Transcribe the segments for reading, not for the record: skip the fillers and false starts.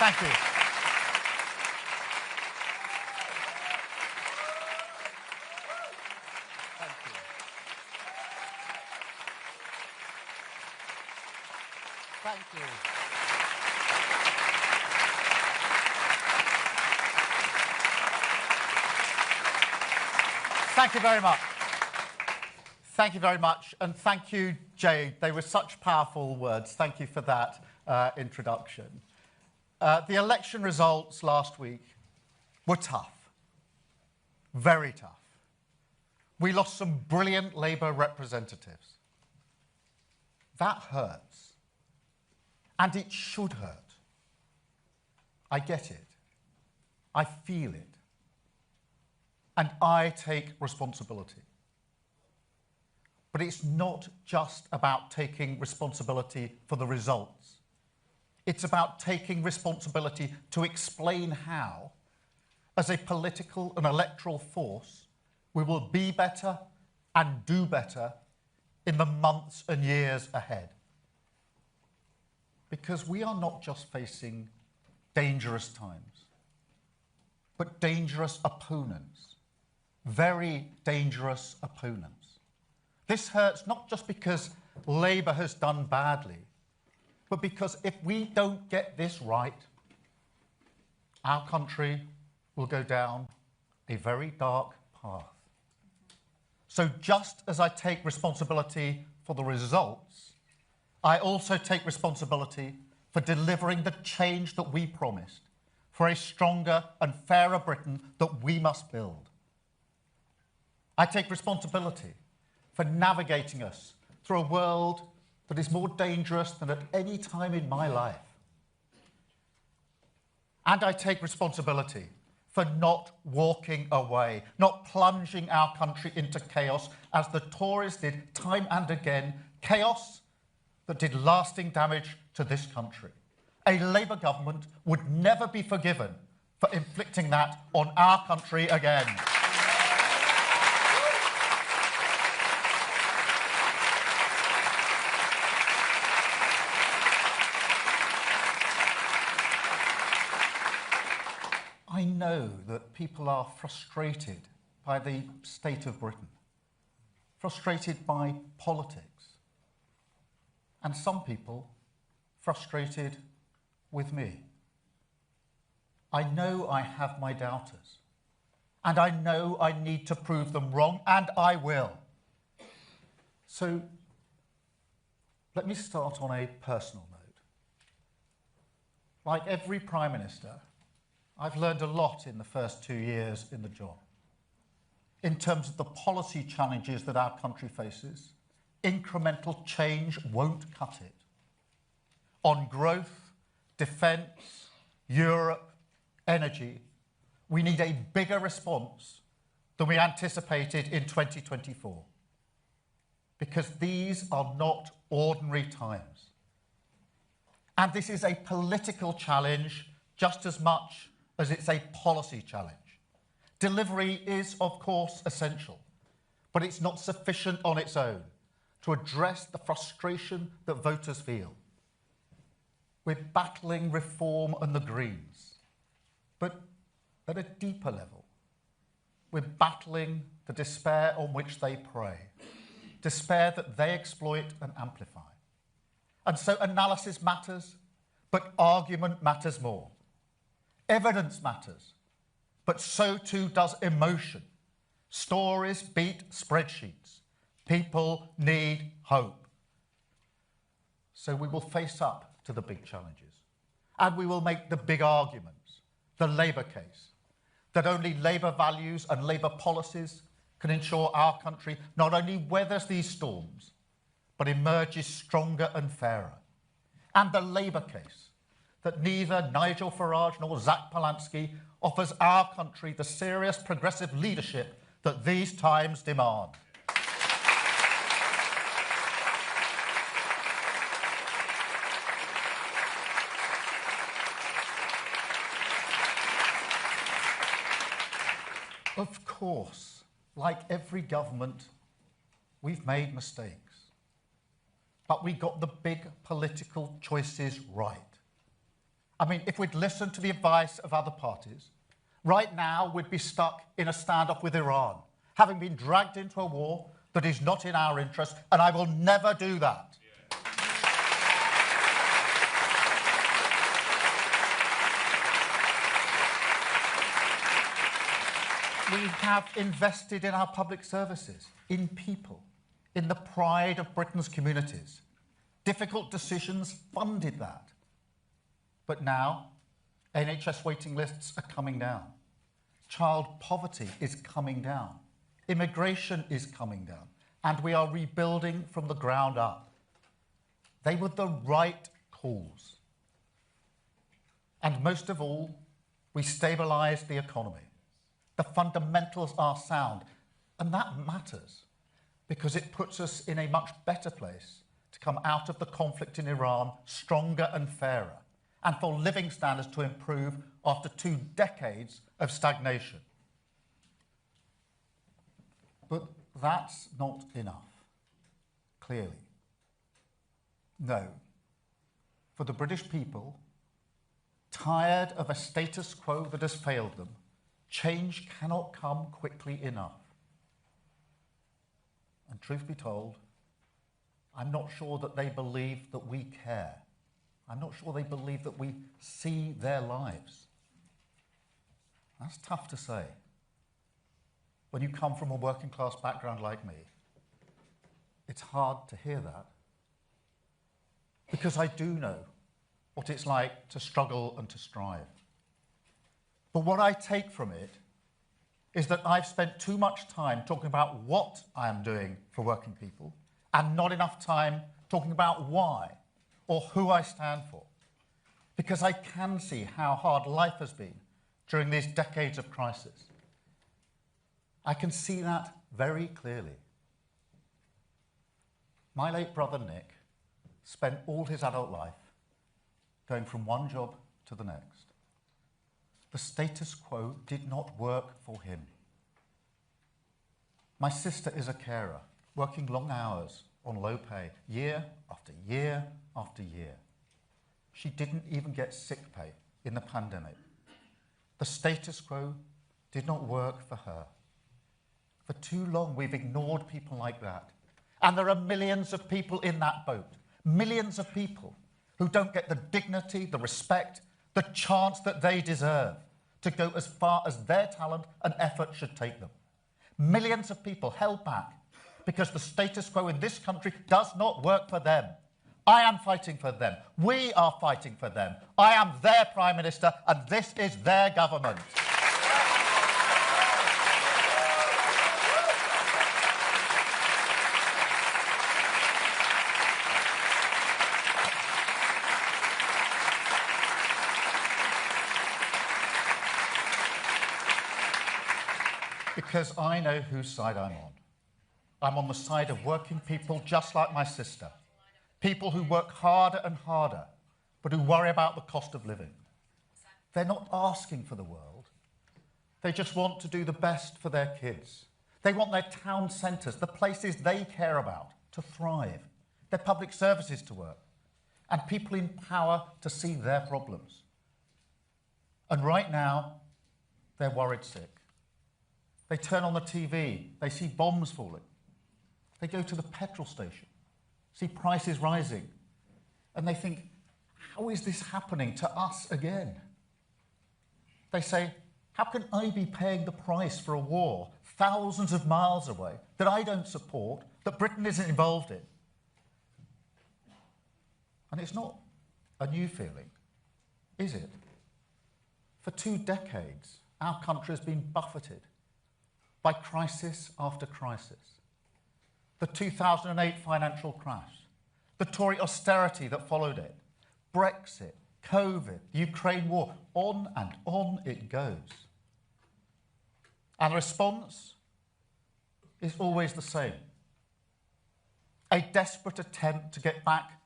Thank you. Thank you. Thank you very much. Thank you very much. And thank you, Jade. They were such powerful words. Thank you for that introduction. The election results last week were tough. Very tough. We lost some brilliant Labour representatives. That hurts. And it should hurt. I get it. I feel it. And I take responsibility. But it's not just about taking responsibility for the results. It's about taking responsibility to explain how, as a political and electoral force, we will be better and do better in the months and years ahead. Because we are not just facing dangerous times, but dangerous opponents, very dangerous opponents. This hurts not just because Labour has done badly, but because if we don't get this right, our country will go down a very dark path. So just as I take responsibility for the results, I also take responsibility for delivering the change that we promised, for a stronger and fairer Britain that we must build. I take responsibility for navigating us through a world that is more dangerous than at any time in my life. And I take responsibility for not walking away, not plunging our country into chaos as the Tories did time and again, chaos that did lasting damage to this country. A Labour government would never be forgiven for inflicting that on our country again. I know that people are frustrated by the state of Britain, frustrated by politics, and some people frustrated with me. I know I have my doubters, and I know I need to prove them wrong, and I will. So let me start on a personal note. Like every Prime Minister, I've learned a lot in the first 2 years in the job. In terms of the policy challenges that our country faces, incremental change won't cut it. On growth, defence, Europe, energy, we need a bigger response than we anticipated in 2024. Because these are not ordinary times. And this is a political challenge just as much as it's a policy challenge. Delivery is, of course, essential, but it's not sufficient on its own to address the frustration that voters feel. We're battling reform and the Greens, but at a deeper level, we're battling the despair on which they prey, despair that they exploit and amplify. And so analysis matters, but argument matters more. Evidence matters, but so too does emotion. Stories beat spreadsheets. People need hope. So we will face up to the big challenges, and we will make the big arguments, the Labour case, that only Labour values and Labour policies can ensure our country not only weathers these storms, but emerges stronger and fairer. And the Labour case, that neither Nigel Farage nor Zach Polansky offers our country the serious progressive leadership that these times demand. Of course, like every government, we've made mistakes. But we got the big political choices right. I mean, if we'd listened to the advice of other parties, right now we'd be stuck in a standoff with Iran, having been dragged into a war that is not in our interest, and I will never do that. We have invested in our public services, in people, in the pride of Britain's communities. Difficult decisions funded that. But now, NHS waiting lists are coming down. Child poverty is coming down. Immigration is coming down. And we are rebuilding from the ground up. They were the right calls. And most of all, we stabilised the economy. The fundamentals are sound. And that matters because it puts us in a much better place to come out of the conflict in Iran stronger and fairer, and for living standards to improve after 2 decades of stagnation. But that's not enough, clearly. No. For the British people, tired of a status quo that has failed them, change cannot come quickly enough. And truth be told, I'm not sure that they believe that we care. I'm not sure they believe that we see their lives. That's tough to say. When you come from a working class background like me, it's hard to hear that. Because I do know what it's like to struggle and to strive. But what I take from it is that I've spent too much time talking about what I am doing for working people and not enough time talking about why or who I stand for. Because I can see how hard life has been during these decades of crisis. I can see that very clearly. My late brother Nick spent all his adult life going from one job to the next. The status quo did not work for him. My sister is a carer, working long hours on low pay, year after year after year. She didn't even get sick pay in the pandemic. The status quo did not work for her. For too long, we've ignored people like that. And there are millions of people in that boat, millions of people who don't get the dignity, the respect, the chance that they deserve to go as far as their talent and effort should take them. Millions of people held back because the status quo in this country does not work for them. I am fighting for them. We are fighting for them. I am their Prime Minister and this is their government. Because I know whose side I'm on. I'm on the side of working people just like my sister. People who work harder and harder, but who worry about the cost of living. They're not asking for the world. They just want to do the best for their kids. They want their town centres, the places they care about, to thrive, their public services to work, and people in power to see their problems. And right now, they're worried sick. They turn on the TV, they see bombs falling. They go to the petrol station, see prices rising, and they think, how is this happening to us again? They say, how can I be paying the price for a war thousands of miles away that I don't support, that Britain isn't involved in? And it's not a new feeling, is it? For 2 decades, our country has been buffeted by crisis after crisis. The 2008 financial crash, the Tory austerity that followed it, Brexit, COVID, the Ukraine war, on and on it goes. And the response is always the same. A desperate attempt to get back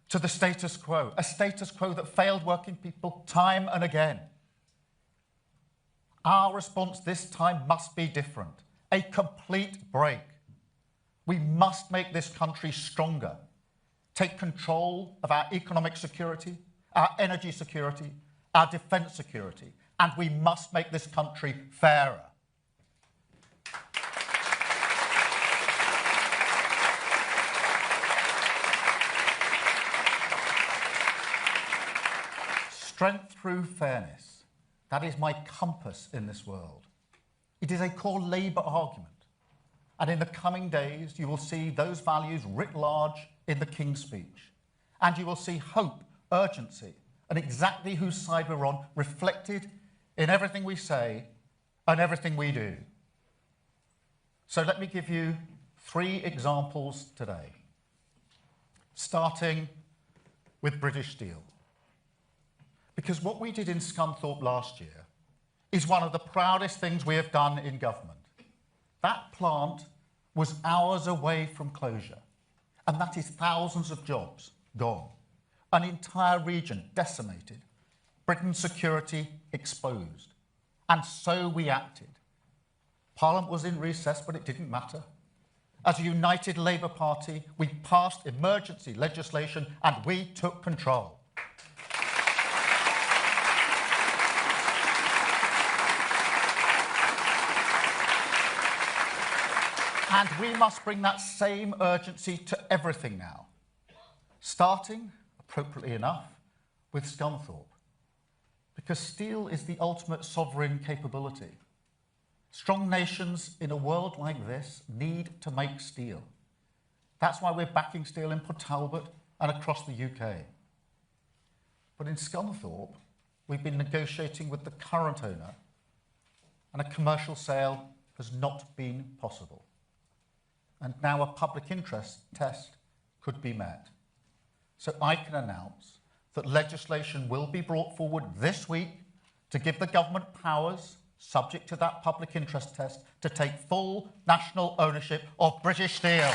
to the status quo, a status quo that failed working people time and again. Our response this time must be different, a complete break. We must make this country stronger, take control of our economic security, our energy security, our defence security, and we must make this country fairer. Strength through fairness. That is my compass in this world. It is a core Labour argument. And in the coming days, you will see those values writ large in the King's Speech. And you will see hope, urgency, and exactly whose side we're on reflected in everything we say and everything we do. So let me give you 3 examples today, starting with British Steel. Because what we did in Scunthorpe last year is one of the proudest things we have done in government. That plant was hours away from closure, and that is thousands of jobs gone, an entire region decimated, Britain's security exposed. And so we acted. Parliament was in recess, but it didn't matter. As a united Labour Party, we passed emergency legislation and we took control. And we must bring that same urgency to everything now, starting, appropriately enough, with Scunthorpe, because steel is the ultimate sovereign capability. Strong nations in a world like this need to make steel. That's why we're backing steel in Port Talbot and across the UK. But in Scunthorpe, we've been negotiating with the current owner, and a commercial sale has not been possible. And now a public interest test could be met. So I can announce that legislation will be brought forward this week to give the government powers, subject to that public interest test, to take full national ownership of British Steel.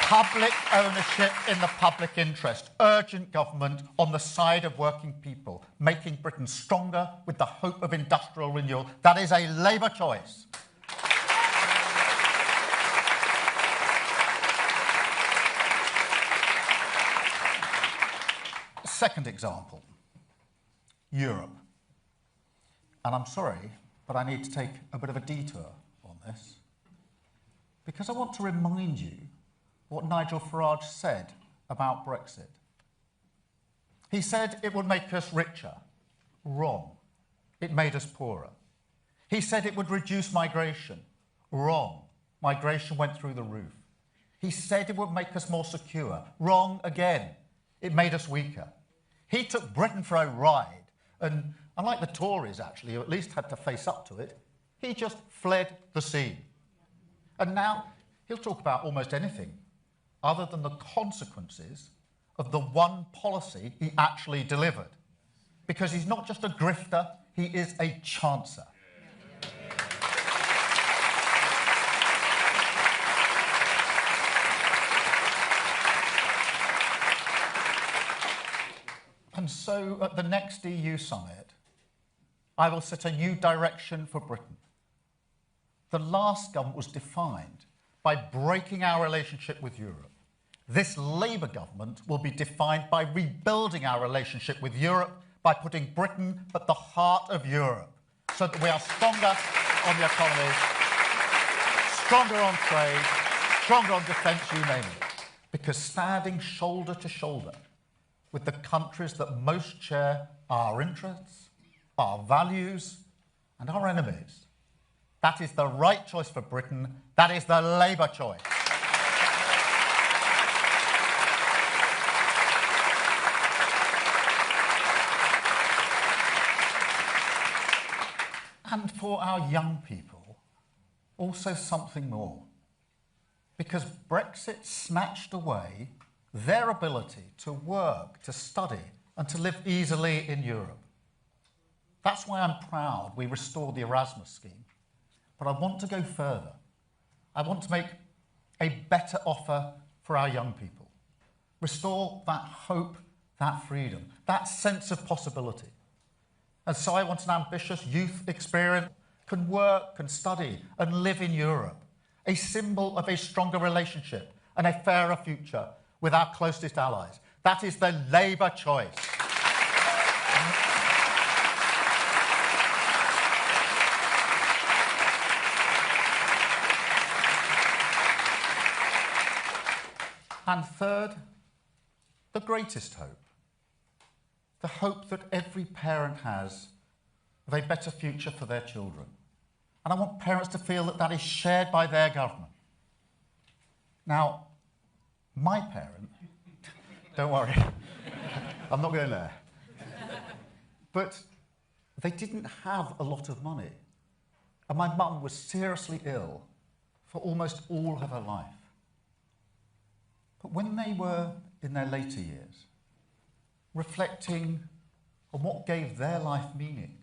Public ownership in the public interest, urgent government on the side of working people, making Britain stronger with the hope of industrial renewal. That is a Labour choice. Second example, Europe. And I'm sorry, but I need to take a bit of a detour on this, because I want to remind you what Nigel Farage said about Brexit. He said it would make us richer. Wrong. It made us poorer. He said it would reduce migration. Wrong. Migration went through the roof. He said it would make us more secure. Wrong again. It made us weaker. He took Britain for a ride, and unlike the Tories, actually, who at least had to face up to it, he just fled the scene. And now he'll talk about almost anything other than the consequences of the one policy he actually delivered. Because he's not just a grifter, he is a chancer. And so at the next EU summit, I will set a new direction for Britain. The last government was defined by breaking our relationship with Europe. This Labour government will be defined by rebuilding our relationship with Europe, by putting Britain at the heart of Europe, so that we are stronger on the economy, stronger on trade, stronger on defence, you name it. Because standing shoulder to shoulder with the countries that most share our interests, our values, and our enemies, that is the right choice for Britain. That is the Labour choice. And for our young people, also something more. Because Brexit snatched away their ability to work, to study, and to live easily in Europe. That's why I'm proud we restored the Erasmus scheme. But I want to go further. I want to make a better offer for our young people. Restore that hope that freedom, that sense of possibility. And so I want an ambitious youth experience, can work, can study, and live in Europe, a symbol of a stronger relationship and a fairer future with our closest allies. That is the Labour choice. And third, the greatest hope. The hope that every parent has of a better future for their children. And I want parents to feel that that is shared by their government. Now, my parent, don't worry, I'm not going there. But they didn't have a lot of money. And my mum was seriously ill for almost all of her life. But when they were in their later years, reflecting on what gave their life meaning,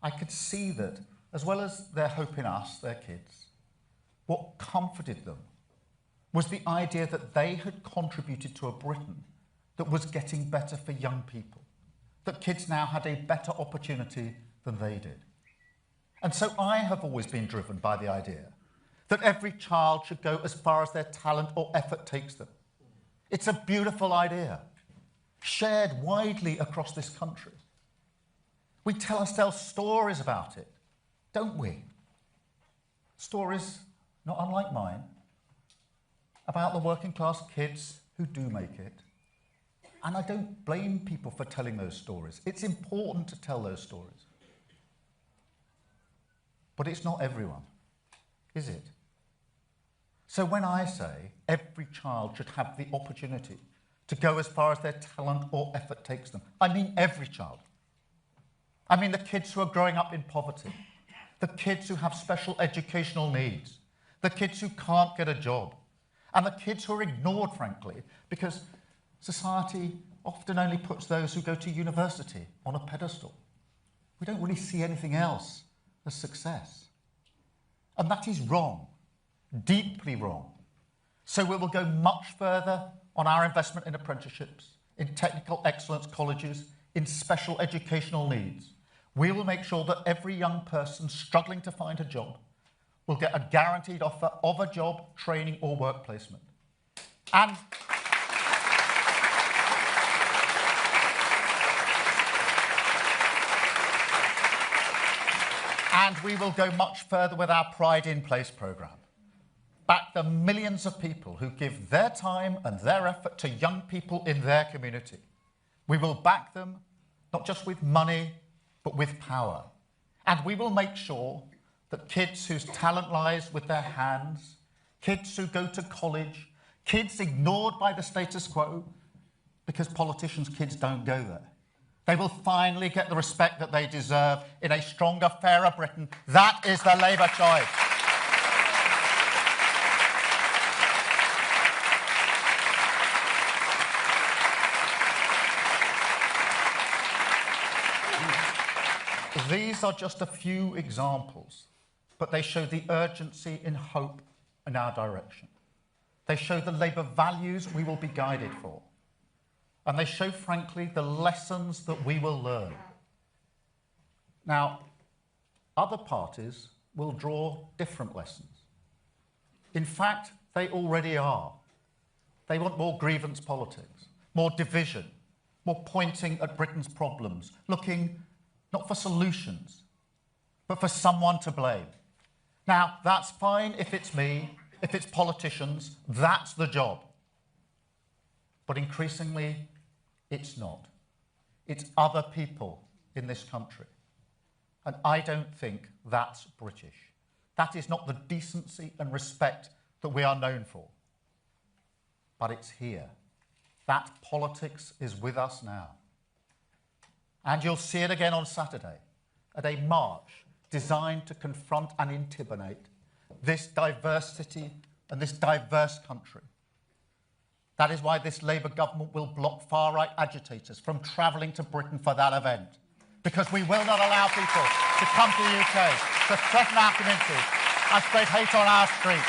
I could see that, as well as their hope in us, their kids, what comforted them was the idea that they had contributed to a Britain that was getting better for young people, that kids now had a better opportunity than they did. And so I have always been driven by the idea that every child should go as far as their talent or effort takes them. It's a beautiful idea, shared widely across this country. We tell ourselves stories about it, don't we? Stories, not unlike mine, about the working class kids who do make it. And I don't blame people for telling those stories. It's important to tell those stories. But it's not everyone, is it? So when I say every child should have the opportunity to go as far as their talent or effort takes them, I mean every child. I mean the kids who are growing up in poverty, the kids who have special educational needs, the kids who can't get a job, and the kids who are ignored, frankly, because society often only puts those who go to university on a pedestal. We don't really see anything else as success. And that is wrong. Deeply wrong. So we will go much further on our investment in apprenticeships, in technical excellence colleges, in special educational needs. We will make sure that every young person struggling to find a job will get a guaranteed offer of a job, training or work placement. And we will go much further with our Pride in Place programme. Back the millions of people who give their time and their effort to young people in their community. We will back them, not just with money, but with power. And we will make sure that kids whose talent lies with their hands, kids who go to college, kids ignored by the status quo, because politicians' kids don't go there, they will finally get the respect that they deserve in a stronger, fairer Britain. That is the Labour choice. These are just a few examples, but they show the urgency in hope in our direction. They show the Labour values we will be guided for. And they show, frankly, the lessons that we will learn. Now, other parties will draw different lessons. In fact, they already are. They want more grievance politics, more division, more pointing at Britain's problems, looking not for solutions, but for someone to blame. Now, that's fine if it's me, if it's politicians, that's the job. But increasingly, it's not. It's other people in this country. And I don't think that's British. That is not the decency and respect that we are known for. But it's here. That politics is with us now. And you'll see it again on Saturday at a march designed to confront and intimidate this diversity and this diverse country. That is why this Labour government will block far-right agitators from travelling to Britain for that event. Because we will not allow people to come to the UK, to threaten our communities, and spread hate on our streets.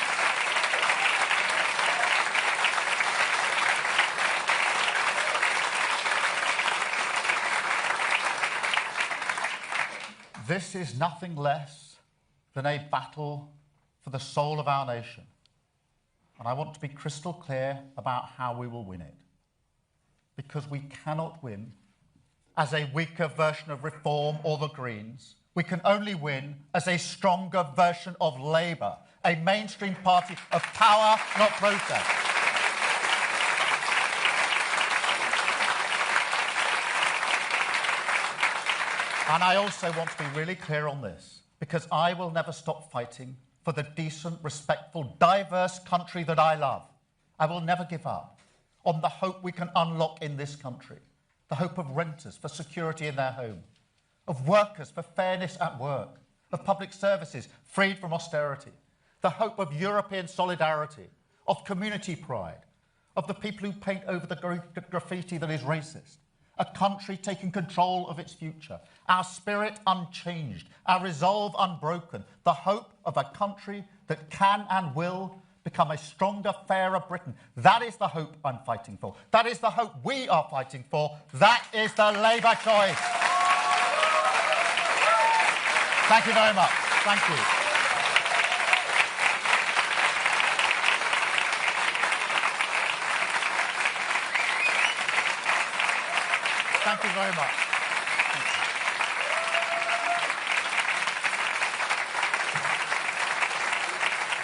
This is nothing less than a battle for the soul of our nation. And I want to be crystal clear about how we will win it. Because we cannot win as a weaker version of Reform or the Greens. We can only win as a stronger version of Labour, a mainstream party of power, not protest. And I also want to be really clear on this, because I will never stop fighting for the decent, respectful, diverse country that I love. I will never give up on the hope we can unlock in this country, the hope of renters for security in their home, of workers for fairness at work, of public services freed from austerity, the hope of European solidarity, of community pride, of the people who paint over the graffiti that is racist, a country taking control of its future, our spirit unchanged, our resolve unbroken, the hope of a country that can and will become a stronger, fairer Britain. That is the hope I'm fighting for. That is the hope we are fighting for. That is the Labour choice. Thank you very much. Thank you. Thank you very much.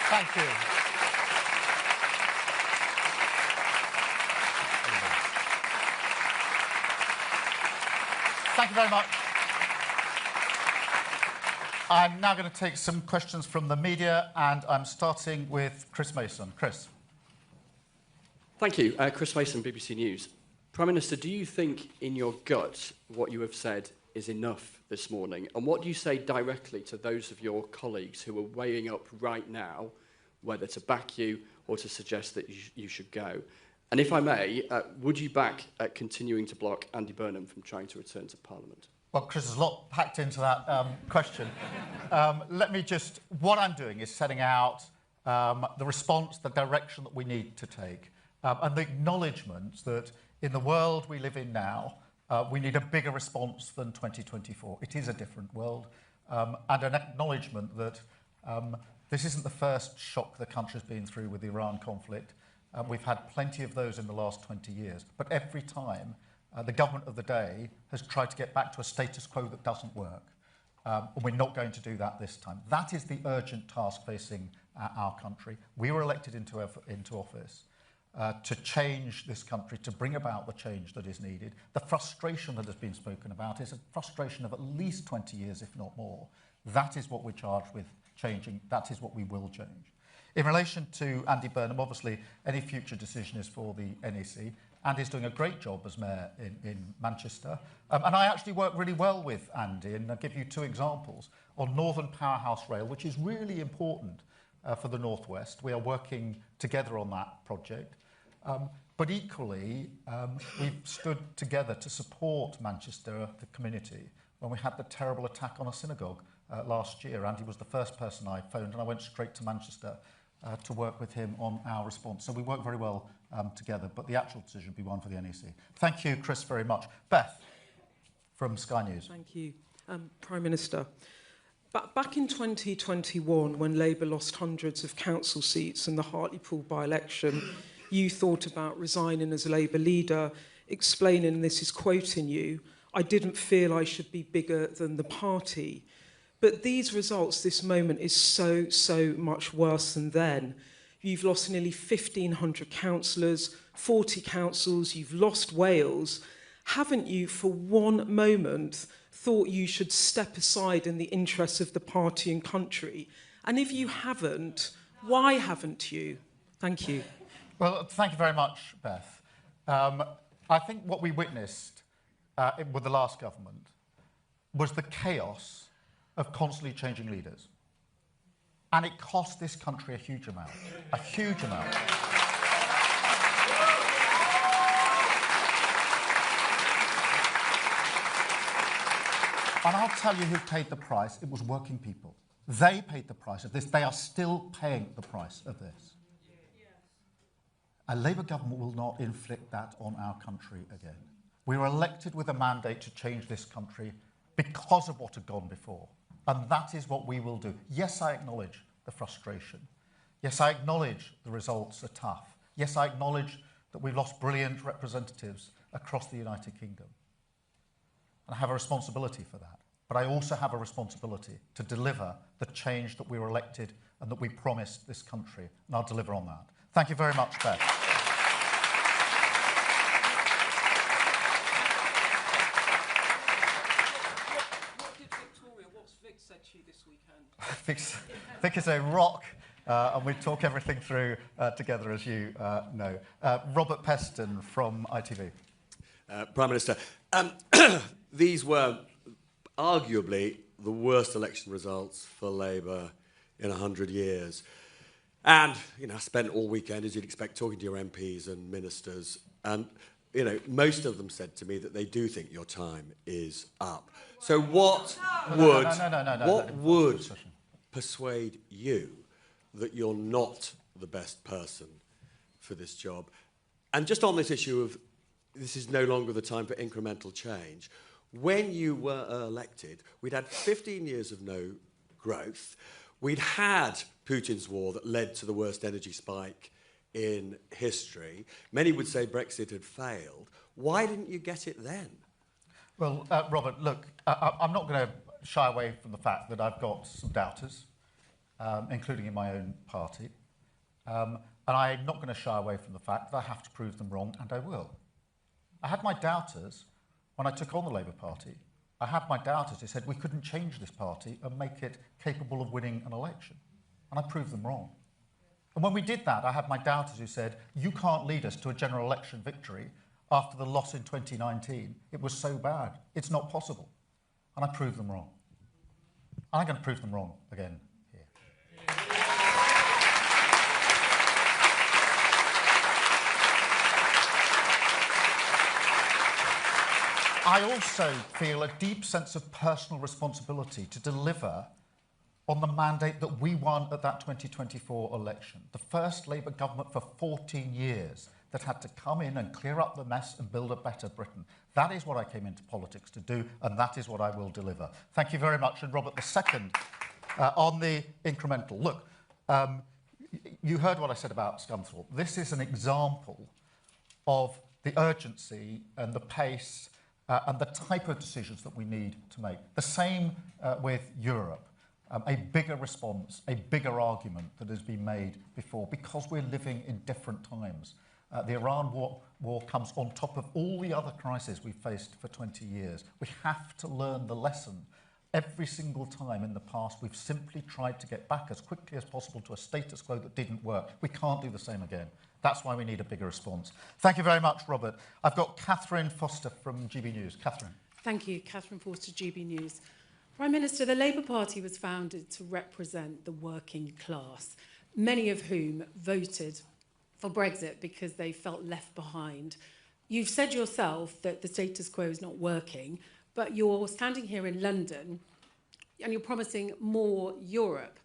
Thank you. Thank you very much. I'm now going to take some questions from the media, and I'm starting with Chris Mason. Chris. Thank you. Chris Mason, BBC News. Prime Minister, do you think in your gut what you have said is enough this morning? And what do you say directly to those of your colleagues who are weighing up right now whether to back you or to suggest that you should go? And if I may, would you back continuing to block Andy Burnham from trying to return to Parliament? Well, Chris, there's a lot packed into that question. Let me just... What I'm doing is setting out the response, the direction that we need to take, and the acknowledgement that in the world we live in now, we need a bigger response than 2024. It is a different world, and an acknowledgement that this isn't the first shock the country's been through with the Iran conflict. We've had plenty of those in the last 20 years, but every time the government of the day has tried to get back to a status quo that doesn't work. And we're not going to do that this time. That is the urgent task facing our country. We were elected into office to change this country, to bring about the change that is needed. The frustration that has been spoken about is a frustration of at least 20 years, if not more. That is what we're charged with changing. That is what we will change. In relation to Andy Burnham, obviously, any future decision is for the NEC. Andy's doing a great job as mayor in Manchester. And I actually work really well with Andy, and I'll give you two examples. On Northern Powerhouse Rail, which is really important for the North West. We are working together on that project. But equally, we've stood together to support Manchester, the community, when we had the terrible attack on a synagogue last year. Andy was the first person I phoned, and I went straight to Manchester to work with him on our response. So we work very well together, but the actual decision will be one for the NEC. Thank you, Chris, very much. Beth, from Sky News. Thank you. Prime Minister, back in 2021, when Labour lost hundreds of council seats in the Hartlepool by-election, you thought about resigning as Labour leader, explaining, and this is quoting you, "I didn't feel I should be bigger than the party." But these results, this moment, is so much worse than then. You've lost nearly 1,500 councillors, 40 councils, you've lost Wales. Haven't you, for one moment, thought you should step aside in the interests of the party and country? And if you haven't, why haven't you? Thank you. Well, thank you very much, Beth. I think what we witnessed with the last government was the chaos of constantly changing leaders. And it cost this country a huge amount. A huge amount. And I'll tell you who paid the price. It was working people. They paid the price of this. They are still paying the price of this. A Labour government will not inflict that on our country again. We were elected with a mandate to change this country, because of what had gone before. And that is what we will do. Yes, I acknowledge the frustration. Yes, I acknowledge the results are tough. Yes, I acknowledge that we've lost brilliant representatives across the United Kingdom. And I have a responsibility for that. But I also have a responsibility to deliver the change that we were elected and that we promised this country. And I'll deliver on that. Thank you very much, Beth. What did Victoria, what's Vic said to you this weekend? Vic is a rock, and we talk everything through together, as you know. Robert Peston from ITV. Prime Minister, these were arguably the worst election results for Labour in 100 years. And, you know, I spent all weekend, as you'd expect, talking to your MPs and ministers. And, you know, most of them said to me that they do think your time is up. So what would persuade you that you're not the best person for this job? And just on this issue of this is no longer the time for incremental change, when you were elected, we'd had 15 years of no growth. We'd had Putin's war that led to the worst energy spike in history. Many would say Brexit had failed. Why didn't you get it then? Well, Robert, look, I'm not going to shy away from the fact that I've got some doubters, including in my own party. And I'm not going to shy away from the fact that I have to prove them wrong, and I will. I had my doubters when I took on the Labour Party. I had my doubters who said we couldn't change this party and make it capable of winning an election. And I proved them wrong. And when we did that, I had my doubters who said, you can't lead us to a general election victory after the loss in 2019. It was so bad. It's not possible. And I proved them wrong. And I'm going to prove them wrong again here. I also feel a deep sense of personal responsibility to deliver on the mandate that we won at that 2024 election. The first Labour government for 14 years that had to come in and clear up the mess and build a better Britain. That is what I came into politics to do, and that is what I will deliver. Thank you very much. And Robert, the second, on the incremental. Look, you heard what I said about Scunthorpe. This is an example of the urgency and the pace and the type of decisions that we need to make. The same with Europe. A bigger response, a bigger argument that has been made before, because we're living in different times. The Iran war comes on top of all the other crises we've faced for 20 years. We have to learn the lesson. Every single time in the past, we've simply tried to get back as quickly as possible to a status quo that didn't work. We can't do the same again. That's why we need a bigger response. Thank you very much, Robert. I've got Catherine Foster from GB News. Catherine. Thank you, Catherine Foster, GB News. Prime Minister, the Labour Party was founded to represent the working class, many of whom voted for Brexit because they felt left behind. You've said yourself that the status quo is not working, but you're standing here in London and you're promising more Europe.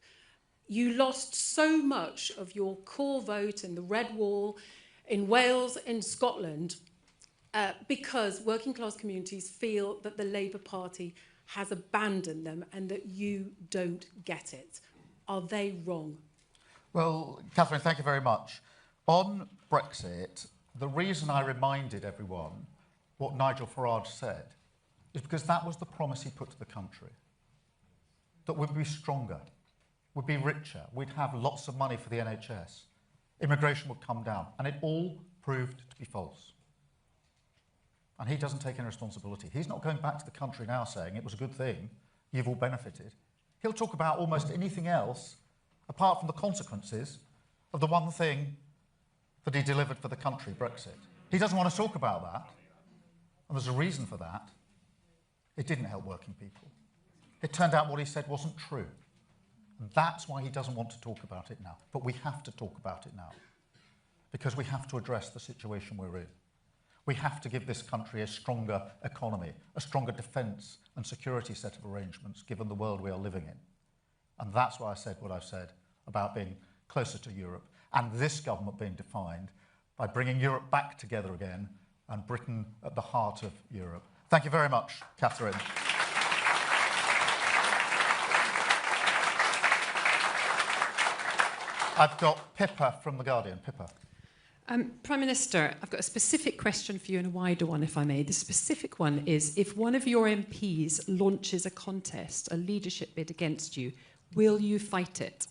You lost so much of your core vote in the Red Wall, in Wales, in Scotland, because working class communities feel that the Labour Party has abandoned them and that you don't get it. Are they wrong? Well, Catherine, thank you very much. On Brexit, the reason I reminded everyone what Nigel Farage said is because that was the promise he put to the country. That we'd be stronger, we'd be richer, we'd have lots of money for the NHS, immigration would come down, and it all proved to be false. And he doesn't take any responsibility. He's not going back to the country now saying it was a good thing, you've all benefited. He'll talk about almost anything else apart from the consequences of the one thing that he delivered for the country, Brexit. He doesn't want to talk about that. And there's a reason for that. It didn't help working people. It turned out what he said wasn't true. And that's why he doesn't want to talk about it now. But we have to talk about it now, because we have to address the situation we're in. We have to give this country a stronger economy, a stronger defence and security set of arrangements, given the world we are living in. And that's why I said what I've said about being closer to Europe, and this government being defined by bringing Europe back together again and Britain at the heart of Europe. Thank you very much, Catherine. I've got Pippa from The Guardian. Pippa. Prime Minister, I've got a specific question for you and a wider one, if I may. The specific one is, if one of your MPs launches a contest, a leadership bid against you, will you fight it?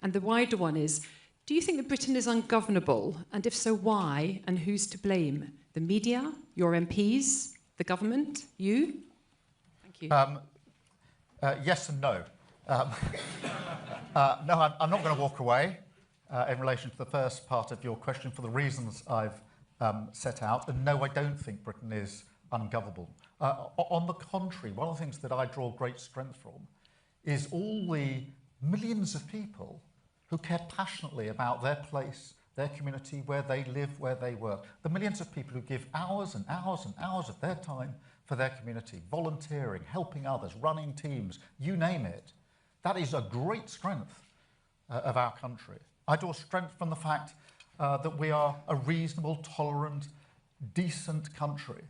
And the wider one is, do you think that Britain is ungovernable? And if so, why? And who's to blame? The media, your MPs, the government, you? Thank you. Yes and no. No, I'm not going to walk away in relation to the first part of your question for the reasons I've set out. And no, I don't think Britain is ungovernable. On the contrary, one of the things that I draw great strength from is all the millions of people who care passionately about their place, their community, where they live, where they work. The millions of people who give hours and hours and hours of their time for their community, volunteering, helping others, running teams, you name it. That is a great strength of our country. I draw strength from the fact that we are a reasonable, tolerant, decent country,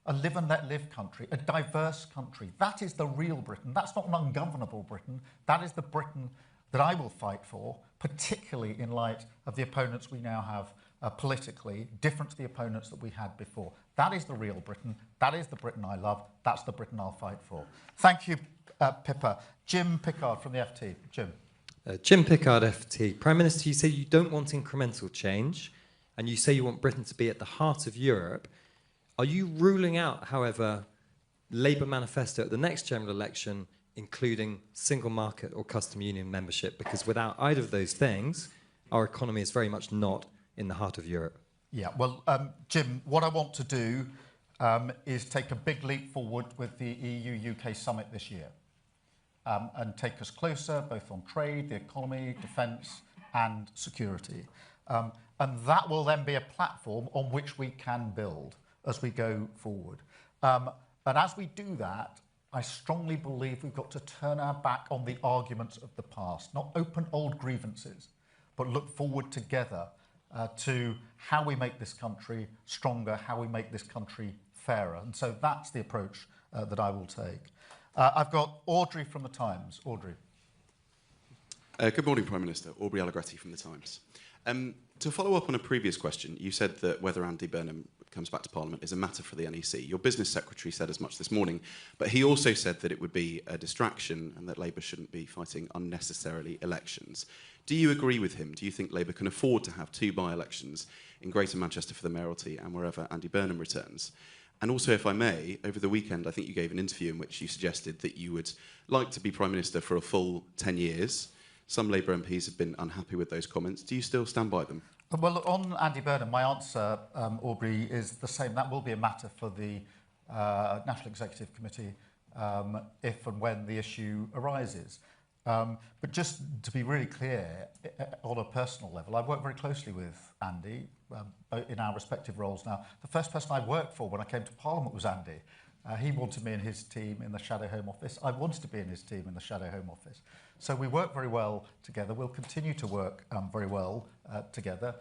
a live and let live country, a diverse country. That is the real Britain. That's not an ungovernable Britain. That is the Britain that I will fight for, particularly in light of the opponents we now have politically, different to the opponents that we had before. That is the real Britain. That is the Britain I love. That's the Britain I'll fight for. Thank you, Pippa. Jim Pickard from the FT. Jim. Jim Pickard, FT. Prime Minister, you say you don't want incremental change, and you say you want Britain to be at the heart of Europe. Are you ruling out, however, Labour manifesto at the next general election, including single market or custom union membership? Because without either of those things, our economy is very much not in the heart of Europe. Yeah, well, Jim, what I want to do is take a big leap forward with the EU-UK summit this year. And take us closer, both on trade, the economy, defence and security. And that will then be a platform on which we can build as we go forward. And as we do that, I strongly believe we've got to turn our back on the arguments of the past, not open old grievances, but look forward together to how we make this country stronger, how we make this country fairer. And so that's the approach that I will take. I've got Audrey from The Times. Audrey. Good morning, Prime Minister. Aubrey Allegretti from The Times. To follow up on a previous question, you said that whether Andy Burnham comes back to Parliament is a matter for the NEC. Your business secretary said as much this morning, but he also said that it would be a distraction and that Labour shouldn't be fighting unnecessarily elections. Do you agree with him? Do you think Labour can afford to have 2 by-elections in Greater Manchester for the mayoralty and wherever Andy Burnham returns? And also, if I may, over the weekend, I think you gave an interview in which you suggested that you would like to be Prime Minister for a full 10 years. Some Labour MPs have been unhappy with those comments. Do you still stand by them? Well, on Andy Burnham, my answer, Aubrey, is the same. That will be a matter for the National Executive Committee if and when the issue arises. But just to be really clear, on a personal level, I've worked very closely with Andy in our respective roles now. The first person I worked for when I came to Parliament was Andy. He wanted me in his team in the Shadow Home Office. I wanted to be in his team in the Shadow Home Office. So we work very well together. We'll continue to work very well together.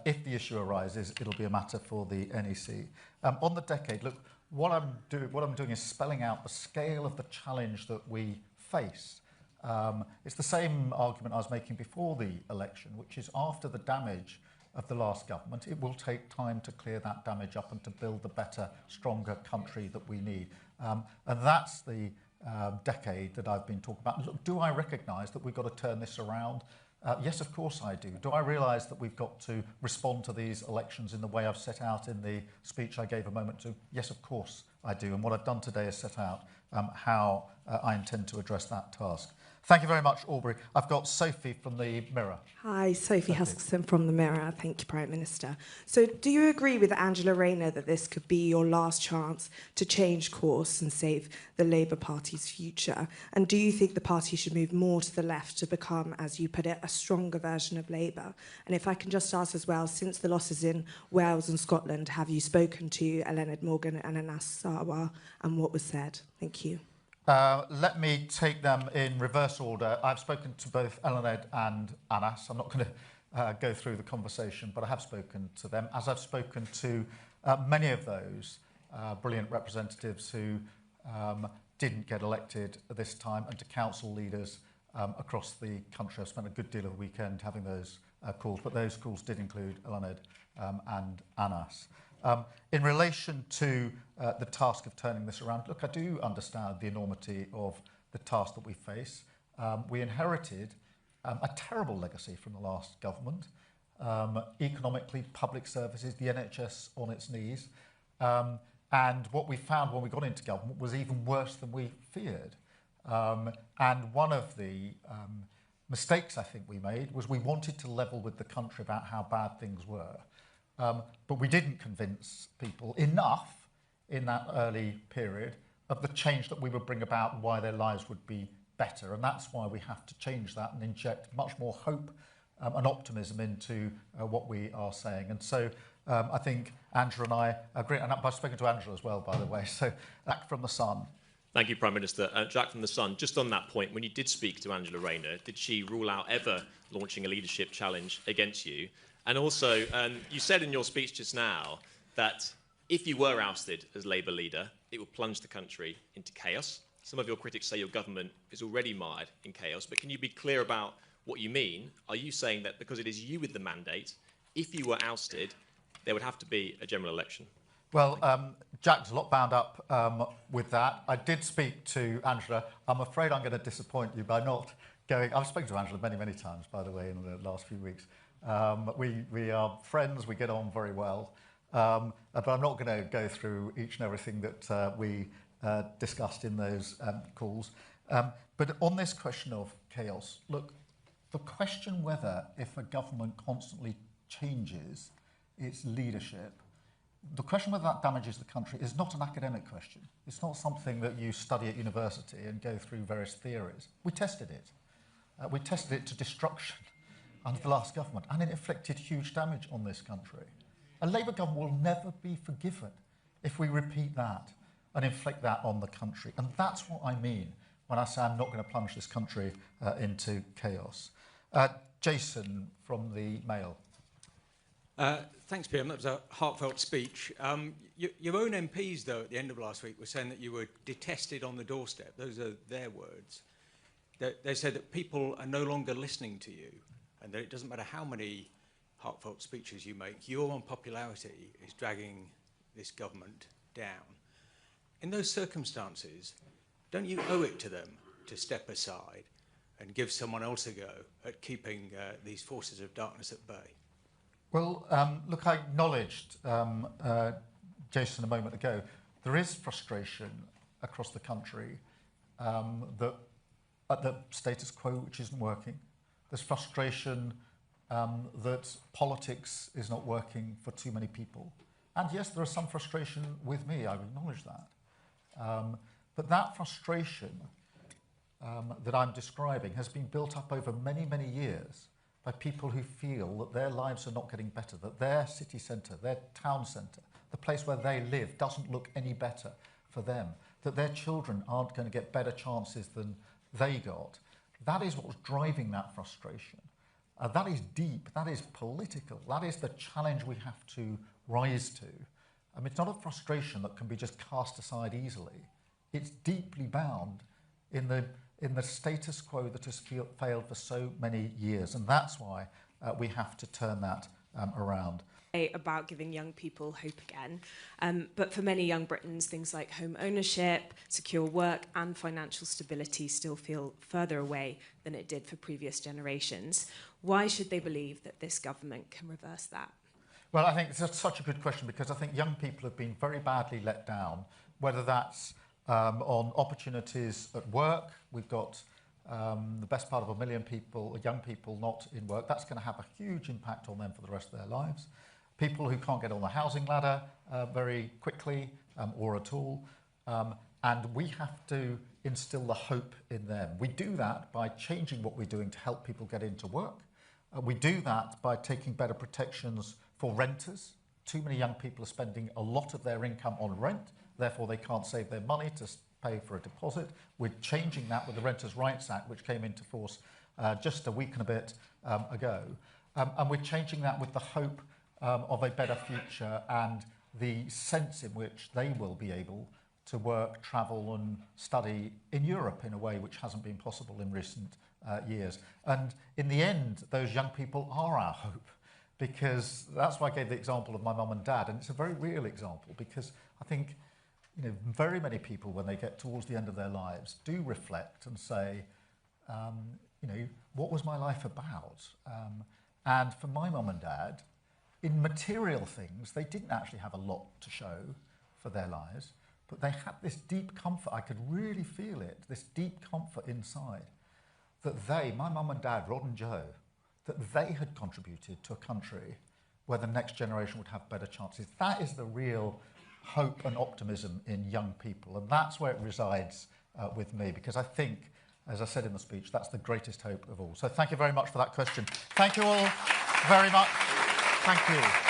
If the issue arises, it'll be a matter for the NEC. On the decade, look, what I'm doing is spelling out the scale of the challenge that we face. It's the same argument I was making before the election, which is after the damage of the last government, it will take time to clear that damage up and to build the better, stronger country that we need. And that's the decade that I've been talking about. Look, do I recognise that we've got to turn this around? Yes, of course I do. Do I realise that we've got to respond to these elections in the way I've set out in the speech I gave a moment to? Yes, of course I do. And what I've done today is set out how I intend to address that task. Thank you very much, Aubrey. I've got Sophie from the Mirror. Hi, Sophie Huskisson from the Mirror. Thank you, Prime Minister. So do you agree with Angela Rayner that this could be your last chance to change course and save the Labour Party's future? And do you think the party should move more to the left to become, as you put it, a stronger version of Labour? And if I can just ask as well, since the losses in Wales and Scotland, have you spoken to Eluned Morgan and Anas Sarwar and what was said? Thank you. Let me take them in reverse order. I've spoken to both Eluned and Anas. I'm not going to go through the conversation, but I have spoken to them, as I've spoken to many of those brilliant representatives who didn't get elected this time, and to council leaders across the country. I've spent a good deal of the weekend having those calls, but those calls did include Eluned and Anas. In relation to the task of turning this around, look, I do understand the enormity of the task that we face. We inherited a terrible legacy from the last government. Economically, public services, the NHS on its knees. And what we found when we got into government was even worse than we feared. And one of the mistakes I think we made was we wanted to level with the country about how bad things were. But we didn't convince people enough in that early period of the change that we would bring about and why their lives would be better. And that's why we have to change that and inject much more hope and optimism into what we are saying. And so I think Angela and I agree, and I've spoken to Angela as well, by the way, so back from the Sun. Thank you, Prime Minister. Jack from The Sun, just on that point, when you did speak to Angela Rayner, did she rule out ever launching a leadership challenge against you? And also, you said in your speech just now that if you were ousted as Labour leader, it would plunge the country into chaos. Some of your critics say your government is already mired in chaos, but can you be clear about what you mean? Are you saying that because it is you with the mandate, if you were ousted, there would have to be a general election? Well, Jack's a lot bound up with that. I did speak to Angela. I'm afraid I'm going to disappoint you by not going. I've spoken to Angela many, many times, by the way, in the last few weeks. We are friends. We get on very well. But I'm not going to go through each and everything that we discussed in those calls. But on this question of chaos, look, the question whether if a government constantly changes its leadership, the question whether that damages the country is not an academic question. It's not something that you study at university and go through various theories. We tested it. We tested it to destruction under the last government, and it inflicted huge damage on this country. A Labour government will never be forgiven if we repeat that and inflict that on the country. And that's what I mean when I say I'm not going to plunge this country into chaos. Jason from the Mail. Thanks, PM. That was a heartfelt speech. Your own MPs, though, at the end of last week were saying that you were detested on the doorstep. Those are their words. They said that people are no longer listening to you and that it doesn't matter how many heartfelt speeches you make, your unpopularity is dragging this government down. In those circumstances, don't you owe it to them to step aside and give someone else a go at keeping these forces of darkness at bay? Well, look, I acknowledged, Jason, a moment ago, there is frustration across the country that at the status quo, which isn't working. There's frustration that politics is not working for too many people. And yes, there is some frustration with me, I acknowledge that. But that frustration that I'm describing has been built up over many, many years by people who feel that their lives are not getting better, that their city centre, their town centre, the place where they live doesn't look any better for them, that their children aren't going to get better chances than they got. That is what's driving that frustration. That is deep, that is political, that is the challenge we have to rise to. I mean, it's not a frustration that can be just cast aside easily. It's deeply bound in the status quo that has failed for so many years. And that's why we have to turn that around. About giving young people hope again. But for many young Britons, things like home ownership, secure work and financial stability still feel further away than it did for previous generations. Why should they believe that this government can reverse that? Well, I think it's such a good question because I think young people have been very badly let down, whether that's on opportunities at work. We've got the best part of 1 million people, young people not in work. That's going to have a huge impact on them for the rest of their lives. People who can't get on the housing ladder very quickly or at all. And we have to instill the hope in them. We do that by changing what we're doing to help people get into work. We do that by taking better protections for renters. Too many young people are spending a lot of their income on rent. Therefore, they can't save their money to pay for a deposit. We're changing that with the Renters' Rights Act, which came into force just a week and a bit ago. And we're changing that with the hope of a better future and the sense in which they will be able to work, travel and study in Europe in a way which hasn't been possible in recent years. And in the end, those young people are our hope, because that's why I gave the example of my mum and dad, and it's a very real example, because I think very many people, when they get towards the end of their lives, do reflect and say, what was my life about? And for my mum and dad, in material things, they didn't actually have a lot to show for their lives, but they had this deep comfort. I could really feel it, this deep comfort inside, that they, my mum and dad, Rod and Joe, that they had contributed to a country where the next generation would have better chances. That is the real hope and optimism in young people, and that's where it resides with me, because I think, as I said in the speech, that's the greatest hope of all. So thank you very much for that question. Thank you all very much. Thank you.